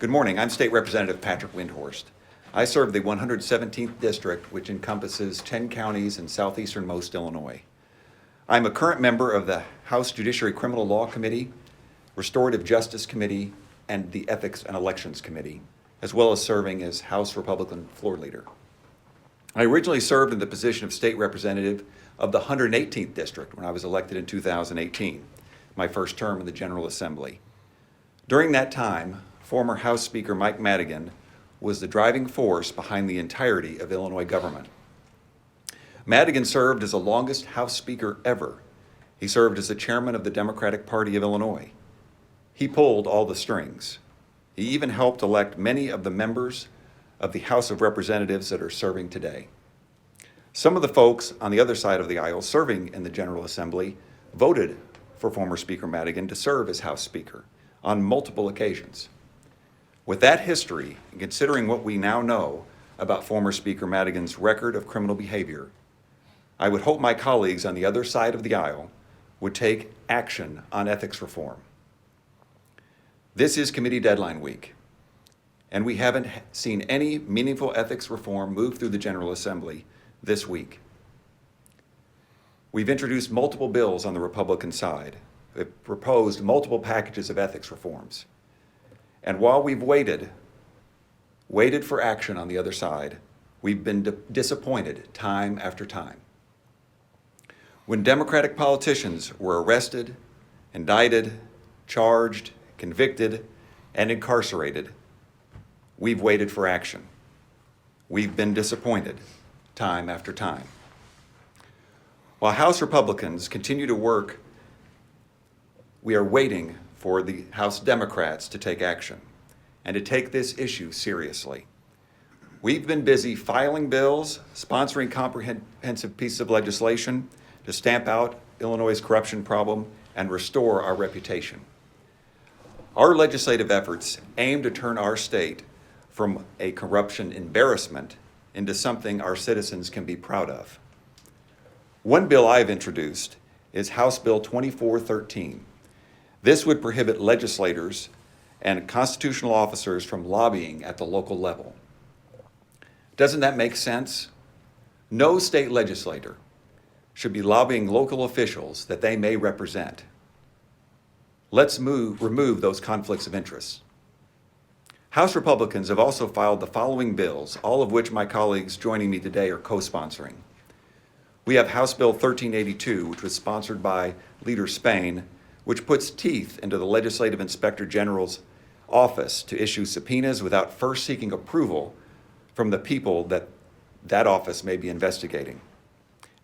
Good morning. I'm State Representative Patrick Windhorst. I serve the 117th District, which encompasses 10 counties in southeasternmost Illinois. I'm a current member of the House Judiciary Criminal Law Committee, Restorative Justice Committee, and the Ethics and Elections Committee, as well as serving as House Republican Floor Leader. I originally served in the position of State Representative of the 118th District when I was elected in 2018, my first term in the General Assembly. During that time, former House Speaker Mike Madigan was the driving force behind the entirety of Illinois government. Madigan served as the longest House Speaker ever. He served as the chairman of the Democratic Party of Illinois. He pulled all the strings. He even helped elect many of the members of the House of Representatives that are serving today. Some of the folks on the other side of the aisle serving in the General Assembly voted for former Speaker Madigan to serve as House Speaker on multiple occasions. With that history, and considering what we now know about former Speaker Madigan's record of criminal behavior, I would hope my colleagues on the other side of the aisle would take action on ethics reform. This is committee deadline week, and we haven't seen any meaningful ethics reform move through the General Assembly this week. We've introduced multiple bills on the Republican side. We've proposed multiple packages of ethics reforms. And while we've waited for action on the other side, we've been disappointed time after time. When Democratic politicians were arrested, indicted, charged, convicted, and incarcerated, we've waited for action. We've been disappointed time after time. While House Republicans continue to work, we are waiting for the House Democrats to take action and to take this issue seriously. We've been busy filing bills, sponsoring comprehensive pieces of legislation to stamp out Illinois' corruption problem and restore our reputation. Our legislative efforts aim to turn our state from a corruption embarrassment into something our citizens can be proud of. One bill I've introduced is House Bill 2413. This would prohibit legislators and constitutional officers from lobbying at the local level. Doesn't that make sense? No state legislator should be lobbying local officials that they may represent. Let's remove those conflicts of interest. House Republicans have also filed the following bills, all of which my colleagues joining me today are co-sponsoring. We have House Bill 1382, which was sponsored by Leader Spain, which puts teeth into the Legislative Inspector General's office to issue subpoenas without first seeking approval from the people that office may be investigating.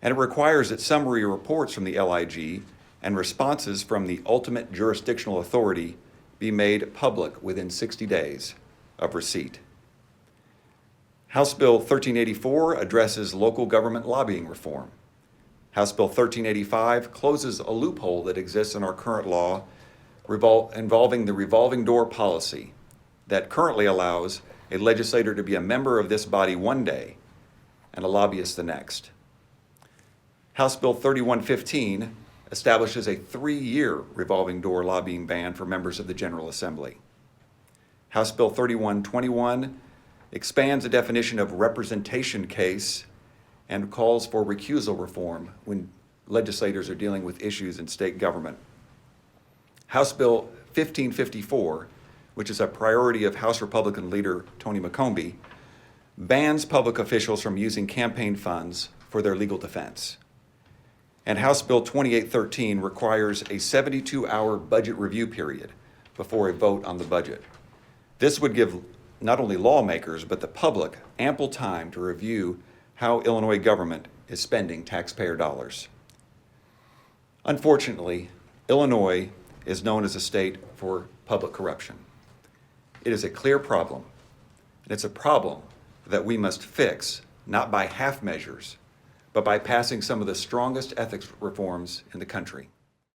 And it requires that summary reports from the LIG and responses from the ultimate jurisdictional authority be made public within 60 days of receipt. House Bill 1384 addresses local government lobbying reform. House Bill 1385 closes a loophole that exists in our current law involving the revolving door policy that currently allows a legislator to be a member of this body one day and a lobbyist the next. House Bill 3115 establishes a 3-year revolving door lobbying ban for members of the General Assembly. House Bill 3121 expands the definition of representation case and calls for recusal reform when legislators are dealing with issues in state government. House Bill 1554, which is a priority of House Republican leader Tony McCombie, bans public officials from using campaign funds for their legal defense. And House Bill 2813 requires a 72-hour budget review period before a vote on the budget. This would give not only lawmakers, but the public ample time to review how Illinois government is spending taxpayer dollars. Unfortunately, Illinois is known as a state for public corruption. It is a clear problem, and it's a problem that we must fix, not by half measures, but by passing some of the strongest ethics reforms in the country.